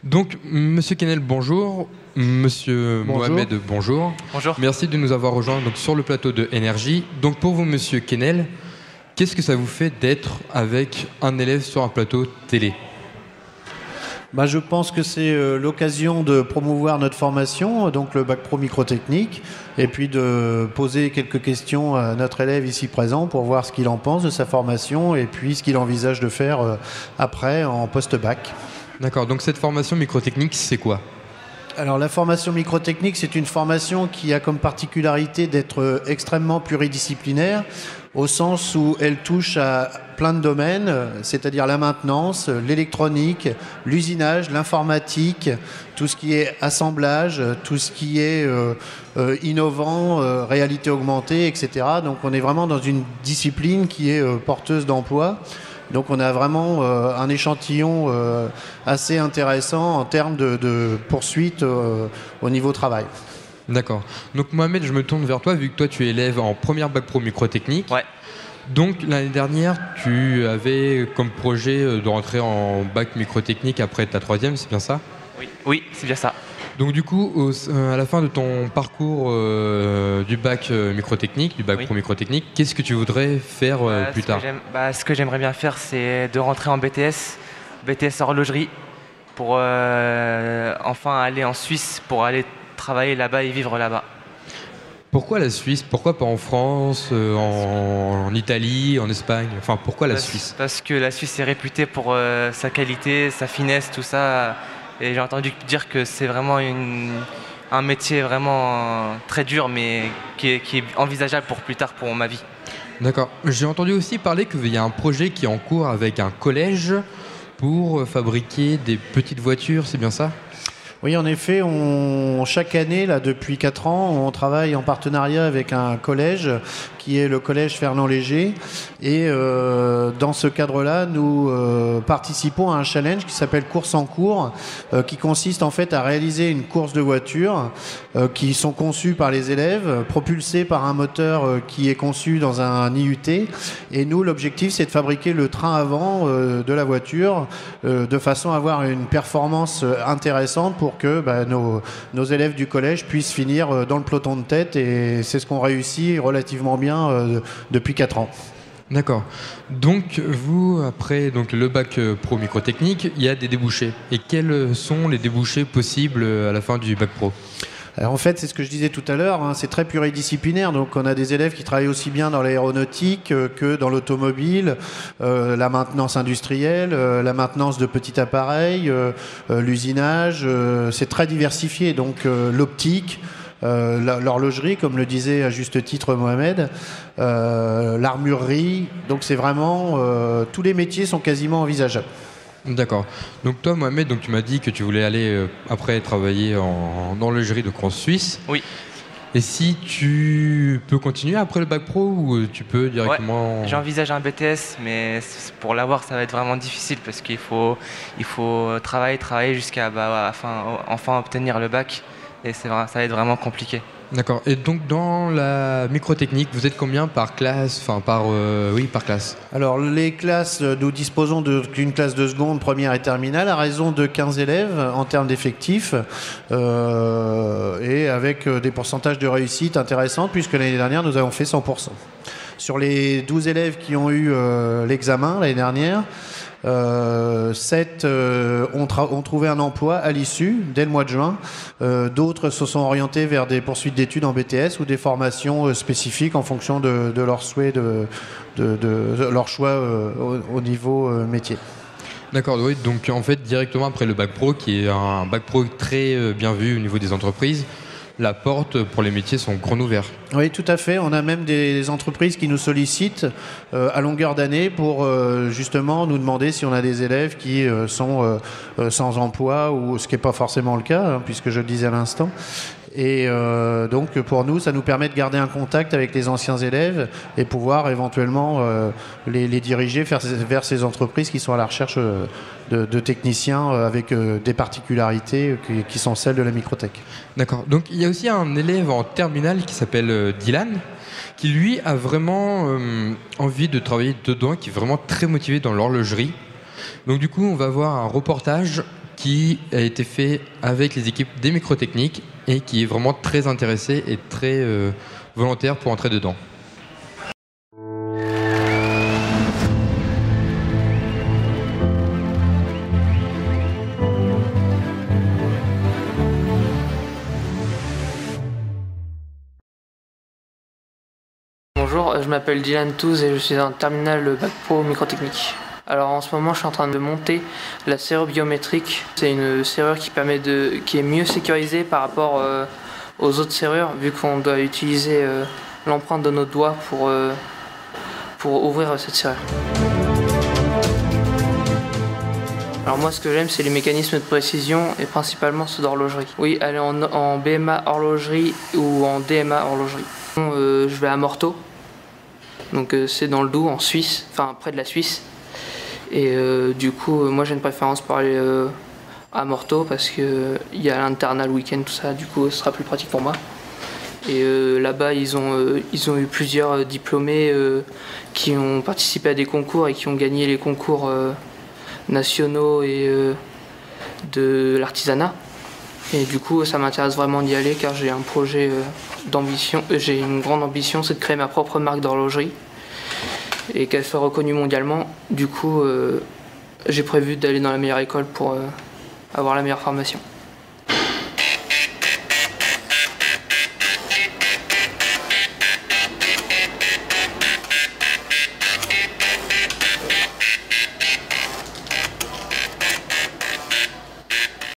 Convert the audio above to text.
Donc, Monsieur Kennel, bonjour. Monsieur Bonjour. Mohamed, bonjour. Bonjour. Merci de nous avoir rejoints donc, sur le plateau de Énergie. Donc, pour vous, Monsieur Kennel, qu'est-ce que ça vous fait d'être avec un élève sur un plateau télé ? Je pense que c'est l'occasion de promouvoir notre formation, donc le bac pro microtechnique, et puis de poser quelques questions à notre élève ici présent pour voir ce qu'il en pense de sa formation et puis ce qu'il envisage de faire après en post-bac. D'accord, donc cette formation microtechnique, c'est quoi ? Alors la formation microtechnique, c'est une formation qui a comme particularité d'être extrêmement pluridisciplinaire, au sens où elle touche à plein de domaines, c'est-à-dire la maintenance, l'électronique, l'usinage, l'informatique, tout ce qui est assemblage, tout ce qui est innovant, réalité augmentée, etc. Donc on est vraiment dans une discipline qui est porteuse d'emploi. Donc on a vraiment un échantillon assez intéressant en termes de poursuite au niveau travail. D'accord. Donc Mohamed, je me tourne vers toi, vu que toi tu es élève en première bac pro microtechnique. Ouais. Donc l'année dernière, tu avais comme projet de rentrer en bac microtechnique après ta troisième, c'est bien ça ? Oui, c'est bien ça. Donc du coup, à la fin de ton parcours du bac microtechnique, du bac pro microtechnique, qu'est-ce que tu voudrais faire plus tard ? Ce que j'aimerais bien faire, c'est de rentrer en BTS horlogerie, pour enfin aller en Suisse, pour aller travailler là-bas et vivre là-bas. Pourquoi la Suisse ? Pourquoi pas en France, en Italie, en Espagne ? Enfin, pourquoi la Suisse ? Parce que la Suisse est réputée pour sa qualité, sa finesse, tout ça. Et j'ai entendu dire que c'est vraiment un métier vraiment très dur, mais qui est envisageable pour plus tard, pour ma vie. D'accord. J'ai entendu aussi parler qu'il y a un projet qui est en cours avec un collège pour fabriquer des petites voitures, c'est bien ça ? Oui, en effet, chaque année, là, depuis 4 ans, on travaille en partenariat avec un collège qui est le collège Fernand Léger. Et dans ce cadre-là, nous participons à un challenge qui s'appelle Course en cours, qui consiste en fait à réaliser une course de voitures qui sont conçues par les élèves, propulsées par un moteur qui est conçu dans un IUT. Et nous, l'objectif, c'est de fabriquer le train avant de la voiture de façon à avoir une performance intéressante pour que nos élèves du collège puissent finir dans le peloton de tête, et c'est ce qu'on réussit relativement bien depuis 4 ans. D'accord. Donc vous, après donc, le bac pro microtechnique, il y a des débouchés. Et quels sont les débouchés possibles à la fin du bac pro ? Alors en fait, c'est ce que je disais tout à l'heure, c'est très pluridisciplinaire. Donc on a des élèves qui travaillent aussi bien dans l'aéronautique que dans l'automobile, la maintenance industrielle, la maintenance de petits appareils, l'usinage. C'est très diversifié. Donc l'optique, l'horlogerie, comme le disait à juste titre Mohamed, l'armurerie. Donc c'est vraiment tous les métiers sont quasiment envisageables. D'accord. Donc toi, Mohamed, donc tu m'as dit que tu voulais aller après travailler en horlogerie de en Suisse. Oui. Et si tu peux continuer après le bac pro ou tu peux directement... Ouais, j'envisage un BTS, mais pour l'avoir, ça va être vraiment difficile parce qu'il faut travailler jusqu'à enfin obtenir le bac. Et ça va être vraiment compliqué. D'accord. Et donc dans la microtechnique, vous êtes combien par classe ? Enfin par classe. Alors les classes, nous disposons d'une classe de seconde, première et terminale à raison de 15 élèves en termes d'effectifs et avec des pourcentages de réussite intéressants puisque l'année dernière nous avons fait 100%. Sur les 12 élèves qui ont eu l'examen l'année dernière, 7 ont trouvé un emploi à l'issue, dès le mois de juin. D'autres se sont orientés vers des poursuites d'études en BTS ou des formations spécifiques en fonction de leur souhait, de leur choix au niveau métier. D'accord, oui. Donc en fait, directement après le bac pro, qui est un bac pro très bien vu au niveau des entreprises, la porte pour les métiers sont grandes ouvertes. Oui, tout à fait. On a même des entreprises qui nous sollicitent à longueur d'année pour justement nous demander si on a des élèves qui sont sans emploi, ou ce qui n'est pas forcément le cas, puisque je le disais à l'instant. Et donc pour nous, ça nous permet de garder un contact avec les anciens élèves et pouvoir éventuellement les diriger vers ces entreprises qui sont à la recherche de techniciens avec des particularités qui sont celles de la microtech. D'accord. Donc il y a aussi un élève en terminale qui s'appelle Dylan, qui lui a vraiment envie de travailler dedans, qui est vraiment très motivé dans l'horlogerie. Donc du coup, on va voir un reportage qui a été fait avec les équipes des microtechniques et qui est vraiment très intéressé et très volontaire pour entrer dedans. Bonjour, je m'appelle Dylan Touze et je suis en terminale Bac Pro microtechnique. Alors en ce moment je suis en train de monter la serrure biométrique. C'est une serrure qui est mieux sécurisée par rapport aux autres serrures, vu qu'on doit utiliser l'empreinte de nos doigts pour ouvrir cette serrure. Alors moi ce que j'aime c'est les mécanismes de précision et principalement ceux d'horlogerie. Oui, aller en BMA horlogerie ou en DMA horlogerie. Je vais à Morteau, donc c'est dans le Doubs en Suisse, enfin près de la Suisse. Et du coup moi j'ai une préférence pour aller à Morteau parce qu'il y a l'internat le week-end, tout ça, du coup ce sera plus pratique pour moi. Et là-bas ils ont eu plusieurs diplômés qui ont participé à des concours et qui ont gagné les concours nationaux et de l'artisanat. Et du coup ça m'intéresse vraiment d'y aller car j'ai un projet d'ambition, j'ai une grande ambition, c'est de créer ma propre marque d'horlogerie et qu'elle soit reconnue mondialement. Du coup j'ai prévu d'aller dans la meilleure école pour avoir la meilleure formation.